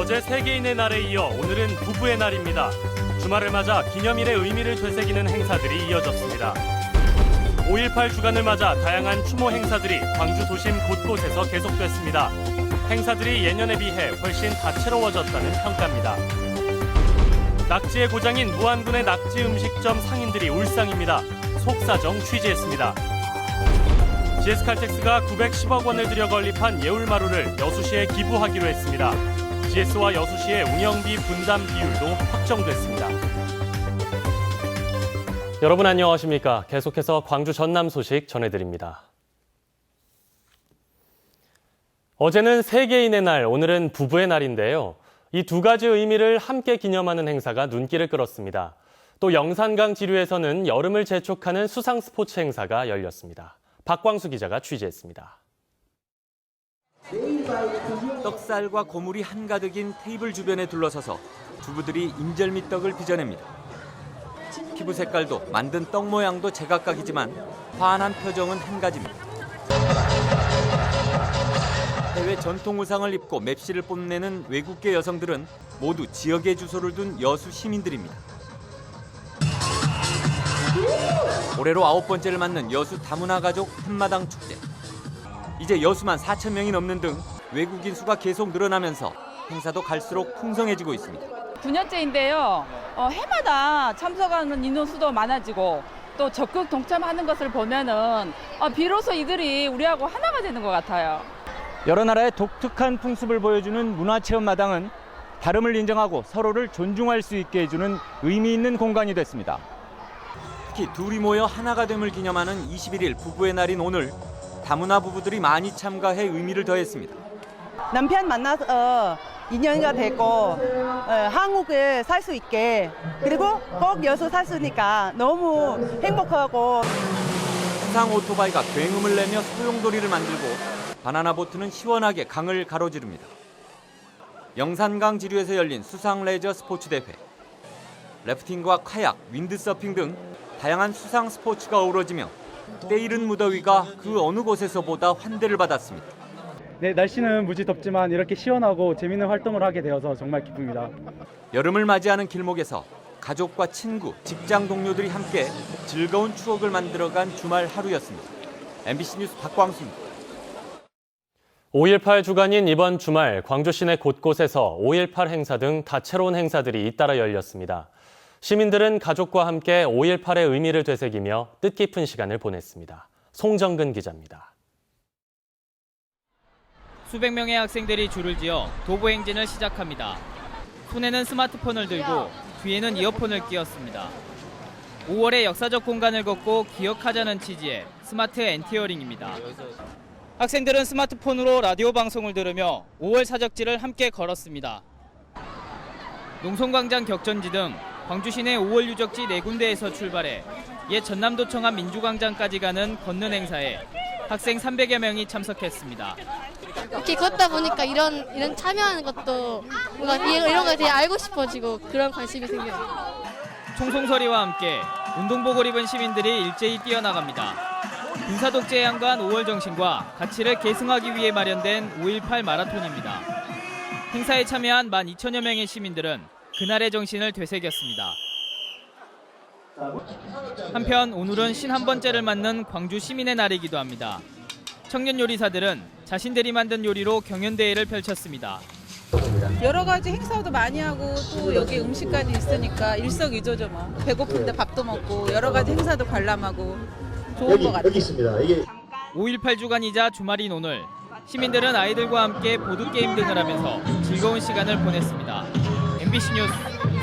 어제 세계인의 날에 이어 오늘은 부부의 날입니다. 주말을 맞아 기념일의 의미를 되새기는 행사들이 이어졌습니다. 5.18 주간을 맞아 다양한 추모 행사들이 광주 도심 곳곳에서 계속됐습니다. 행사들이 예년에 비해 훨씬 다채로워졌다는 평가입니다. 낙지의 고장인 무안군의 낙지 음식점 상인들이 울상입니다. 속사정 취재했습니다. GS칼텍스가 910억 원을 들여 건립한 예울마루를 여수시에 기부하기로 했습니다. GS와 여수시의 운영비 분담 비율도 확정됐습니다. 여러분 안녕하십니까? 계속해서 광주 전남 소식 전해드립니다. 어제는 세계인의 날, 오늘은 부부의 날인데요. 이 두 가지 의미를 함께 기념하는 행사가 눈길을 끌었습니다. 또 영산강 지류에서는 여름을 재촉하는 수상 스포츠 행사가 열렸습니다. 박광수 기자가 취재했습니다. 떡살과 고물이 한가득인 테이블 주변에 둘러서서 주부들이 인절미떡을 빚어냅니다. 피부 색깔도 만든 떡 모양도 제각각이지만 환한 표정은 한 가지입니다. 해외 전통 의상을 입고 맵시를 뽐내는 외국계 여성들은 모두 지역에 주소를 둔 여수 시민들입니다. 올해로 9번째를 맞는 여수 다문화 가족 한마당 축제. 이제 여수만 4천 명이 넘는 등 외국인 수가 계속 늘어나면서 행사도 갈수록 풍성해지고 있습니다. 9년째인데요. 해마다 참석하는 인원 수도 많아지고 또 적극 동참하는 것을 보면은 비로소 이들이 우리하고 하나가 되는 것 같아요. 여러 나라의 독특한 풍습을 보여주는 문화체험마당은 다름을 인정하고 서로를 존중할 수 있게 해주는 의미 있는 공간이 됐습니다. 특히 둘이 모여 하나가 됨을 기념하는 21일 부부의 날인 오늘 다문화 부부들이 많이 참가해 의미를 더했습니다. 남편 만나서 2년이 되고 한국에 살 수 있게 그리고 꼭 여수 샀으니까 너무 행복하고 수상 오토바이가 굉음을 내며 소용돌이를 만들고 바나나 보트는 시원하게 강을 가로지릅니다. 영산강 지류에서 열린 수상 레저 스포츠 대회. 래프팅과 카약, 윈드서핑 등 다양한 수상 스포츠가 어우러지며 때이른 무더위가 그 어느 곳에서보다 환대를 받았습니다. 네, 날씨는 무지 덥지만 이렇게 시원하고 재밌는 활동을 하게 되어서 정말 기쁩니다. 여름을 맞이하는 길목에서 가족과 친구, 직장 동료들이 함께 즐거운 추억을 만들어간 주말 하루였습니다. MBC 뉴스 박광수입니다. 5.18 주간인 이번 주말 광주 시내 곳곳에서 5.18 행사 등 다채로운 행사들이 잇따라 열렸습니다. 시민들은 가족과 함께 5.18의 의미를 되새기며 뜻깊은 시간을 보냈습니다. 송정근 기자입니다. 수백 명의 학생들이 줄을 지어 도보 행진을 시작합니다. 손에는 스마트폰을 들고 귀에는 이어폰을 끼웠습니다. 5월의 역사적 공간을 걷고 기억하자는 취지의 스마트 엔티어링입니다. 학생들은 스마트폰으로 라디오 방송을 들으며 5월 사적지를 함께 걸었습니다. 농성광장 격전지 등 광주 시내 5월 유적지 4군데에서 출발해 옛 전남도청 앞 민주광장까지 가는 걷는 행사에 학생 300여 명이 참석했습니다. 이렇게 걷다 보니까 이런 참여하는 것도 뭔가 이런 거 되게 알고 싶어지고 그런 관심이 생겨요. 총송소리와 함께 운동복을 입은 시민들이 일제히 뛰어나갑니다. 군사독재에 향한 5월 정신과 가치를 계승하기 위해 마련된 5.18 마라톤입니다. 행사에 참여한 12,000여 명의 시민들은 그날의 정신을 되새겼습니다. 한편 오늘은 51번째를 맞는 광주 시민의 날이기도 합니다. 청년 요리사들은 자신들이 만든 요리로 경연대회를 펼쳤습니다. 여러 가지 행사도 많이 하고 또 여기 음식까지 있으니까 일석이조죠 뭐. 배고픈데 밥도 먹고 여러 가지 행사도 관람하고 좋은 것 같아요. 5.18 주간이자 주말인 오늘 시민들은 아이들과 함께 보드게임 등을 하면서 즐거운 시간을 보냈습니다. MBC 뉴스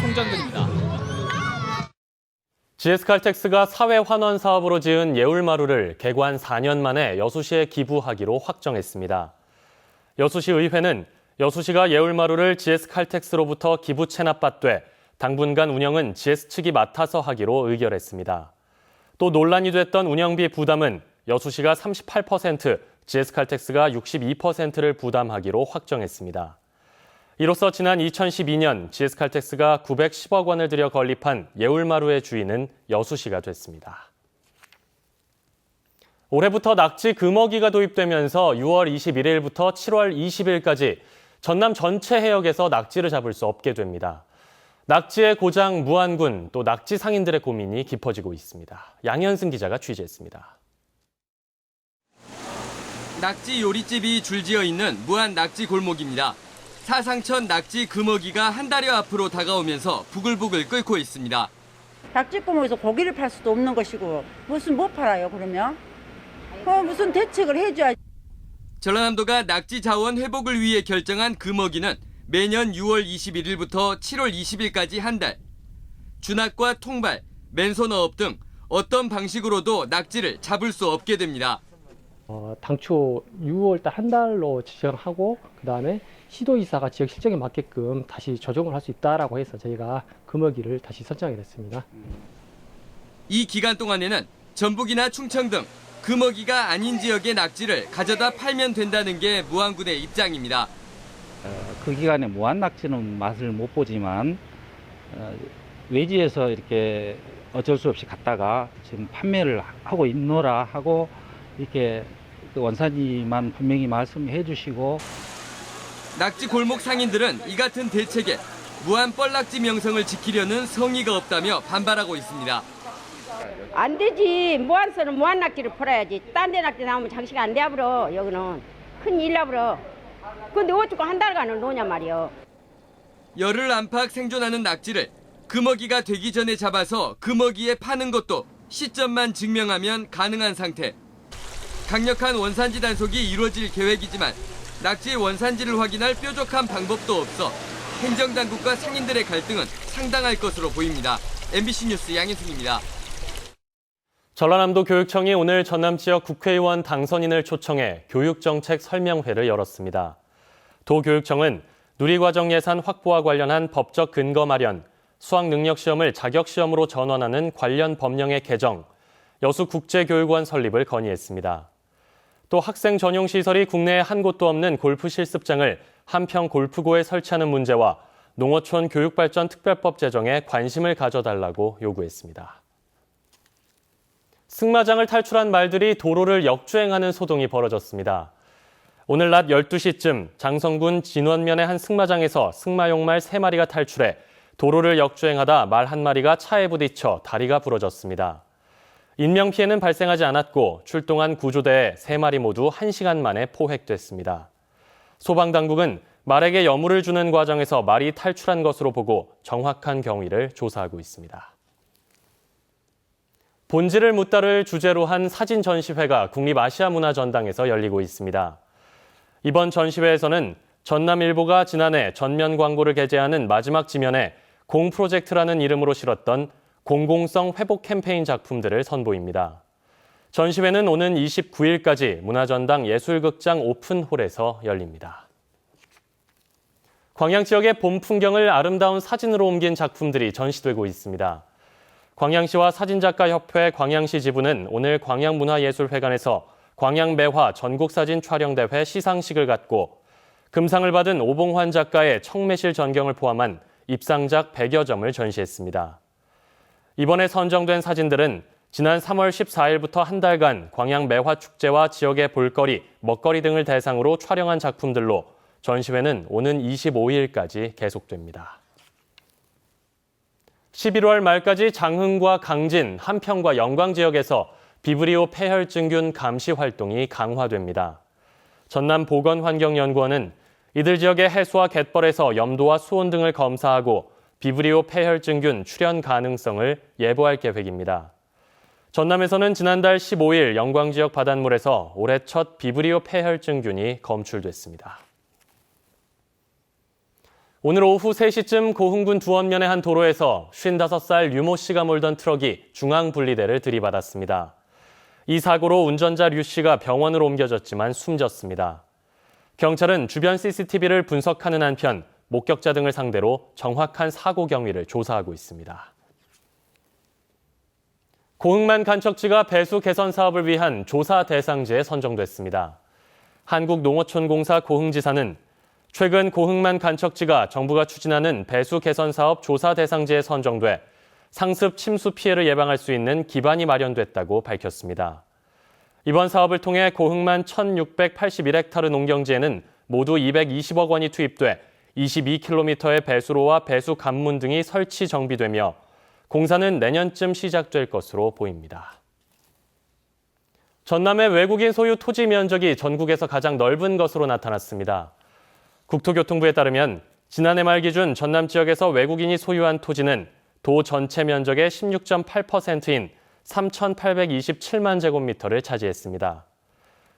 송정근입니다. GS칼텍스가 사회 환원 사업으로 지은 예울마루를 개관 4년 만에 여수시에 기부하기로 확정했습니다. 여수시 의회는 여수시가 예울마루를 GS칼텍스로부터 기부 체납받되 당분간 운영은 GS 측이 맡아서 하기로 의결했습니다. 또 논란이 됐던 운영비 부담은 여수시가 38%, GS칼텍스가 62%를 부담하기로 확정했습니다. 이로써 지난 2012년 GS칼텍스가 910억 원을 들여 건립한 예울마루의 주인은 여수시가 됐습니다. 올해부터 낙지 금어기가 도입되면서 6월 21일부터 7월 20일까지 전남 전체 해역에서 낙지를 잡을 수 없게 됩니다. 낙지의 고장 무안군, 또 낙지 상인들의 고민이 깊어지고 있습니다. 양현승 기자가 취재했습니다. 낙지 요리집이 줄지어 있는 무안 낙지 골목입니다. 사상천 낙지 금어기가 한 달여 앞으로 다가오면서 부글부글 끓고 있습니다. 낙지구멍에서 고기를 팔 수도 없는 것이고 무슨 못 팔아요 그러면? 무슨 대책을 해줘야지. 전라남도가 낙지 자원 회복을 위해 결정한 금어기는 매년 6월 21일부터 7월 20일까지 한 달. 준학과 통발, 맨손어업 등 어떤 방식으로도 낙지를 잡을 수 없게 됩니다. 당초 6월달 한 달로 지정하고 그다음에 시도이사가 지역 실정에 맞게끔 다시 조정을 할 수 있다라고 해서 저희가 금어기를 다시 선정하게 됐습니다. 이 기간 동안에는 전북이나 충청 등 금어기가 아닌 지역의 낙지를 가져다 팔면 된다는 게 무안군의 입장입니다. 그 기간에 무안 낙지는 맛을 못 보지만 외지에서 이렇게 어쩔 수 없이 갔다가 지금 판매를 하고 있노라 하고 이렇게 원산지만 분명히 말씀해 주시고. 낙지 골목 상인들은 이 같은 대책에 무안 뻘낙지 명성을 지키려는 성의가 없다며 반발하고 있습니다. 안 되지. 무안서는 무안 낙지를 팔아야지. 딴 데 낙지 나오면 장시가 안 돼버려. 여기는 큰일 나버려. 근데 어쩌고 한 달간을 노냐 말이요. 열흘 안팎 생존하는 낙지를 금어기가 되기 전에 잡아서 금어기에 파는 것도 시점만 증명하면 가능한 상태. 강력한 원산지 단속이 이루어질 계획이지만 낙지의 원산지를 확인할 뾰족한 방법도 없어 행정당국과 상인들의 갈등은 상당할 것으로 보입니다. MBC 뉴스 양혜승입니다. 전라남도 교육청이 오늘 전남 지역 국회의원 당선인을 초청해 교육정책 설명회를 열었습니다. 도교육청은 누리과정 예산 확보와 관련한 법적 근거 마련, 수학능력시험을 자격시험으로 전환하는 관련 법령의 개정, 여수 국제교육원 설립을 건의했습니다. 또 학생 전용 시설이 국내에 한 곳도 없는 골프 실습장을 한평 골프고에 설치하는 문제와 농어촌 교육발전 특별법 제정에 관심을 가져달라고 요구했습니다. 승마장을 탈출한 말들이 도로를 역주행하는 소동이 벌어졌습니다. 오늘 낮 12시쯤 장성군 진원면의 한 승마장에서 승마용 말 3마리가 탈출해 도로를 역주행하다 말 1마리가 차에 부딪혀 다리가 부러졌습니다. 인명피해는 발생하지 않았고 출동한 구조대에 3마리 모두 1시간 만에 포획됐습니다. 소방당국은 말에게 여물을 주는 과정에서 말이 탈출한 것으로 보고 정확한 경위를 조사하고 있습니다. 본질을 묻다를 주제로 한 사진 전시회가 국립아시아문화전당에서 열리고 있습니다. 이번 전시회에서는 전남일보가 지난해 전면 광고를 게재하는 마지막 지면에 공 프로젝트라는 이름으로 실었던 공공성 회복 캠페인 작품들을 선보입니다. 전시회는 오는 29일까지 문화전당 예술극장 오픈홀에서 열립니다. 광양 지역의 봄 풍경을 아름다운 사진으로 옮긴 작품들이 전시되고 있습니다. 광양시와 사진작가협회 광양시 지부는 오늘 광양문화예술회관에서 광양매화 전국사진 촬영대회 시상식을 갖고 금상을 받은 오봉환 작가의 청매실 전경을 포함한 입상작 100여 점을 전시했습니다. 이번에 선정된 사진들은 지난 3월 14일부터 한 달간 광양매화축제와 지역의 볼거리, 먹거리 등을 대상으로 촬영한 작품들로 전시회는 오는 25일까지 계속됩니다. 11월 말까지 장흥과 강진, 한평과 영광 지역에서 비브리오 폐혈증균 감시 활동이 강화됩니다. 전남보건환경연구원은 이들 지역의 해수와 갯벌에서 염도와 수온 등을 검사하고 비브리오 폐혈증균 출현 가능성을 예보할 계획입니다. 전남에서는 지난달 15일 영광 지역 바닷물에서 올해 첫 비브리오 폐혈증균이 검출됐습니다. 오늘 오후 3시쯤 고흥군 두원면의 한 도로에서 55살 유모 씨가 몰던 트럭이 중앙분리대를 들이받았습니다. 이 사고로 운전자 류 씨가 병원으로 옮겨졌지만 숨졌습니다. 경찰은 주변 CCTV를 분석하는 한편 목격자 등을 상대로 정확한 사고 경위를 조사하고 있습니다. 고흥만 간척지가 배수 개선 사업을 위한 조사 대상지에 선정됐습니다. 한국농어촌공사 고흥지사는 최근 고흥만 간척지가 정부가 추진하는 배수 개선 사업 조사 대상지에 선정돼 상습 침수 피해를 예방할 수 있는 기반이 마련됐다고 밝혔습니다. 이번 사업을 통해 고흥만 1,681헥타르 농경지에는 모두 220억 원이 투입돼 22km의 배수로와 배수 관문 등이 설치 정비되며 공사는 내년쯤 시작될 것으로 보입니다. 전남의 외국인 소유 토지 면적이 전국에서 가장 넓은 것으로 나타났습니다. 국토교통부에 따르면 지난해 말 기준 전남 지역에서 외국인이 소유한 토지는 도 전체 면적의 16.8%인 3,827만 제곱미터를 차지했습니다.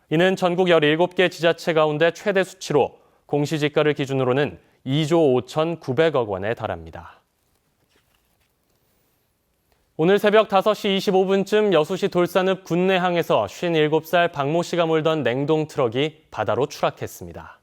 이는 전국 17개 지자체 가운데 최대 수치로 공시지가를 기준으로는 2조 5,900억 원에 달합니다. 오늘 새벽 5시 25분쯤 여수시 돌산읍 군내항에서 57살 박모 씨가 몰던 냉동 트럭이 바다로 추락했습니다.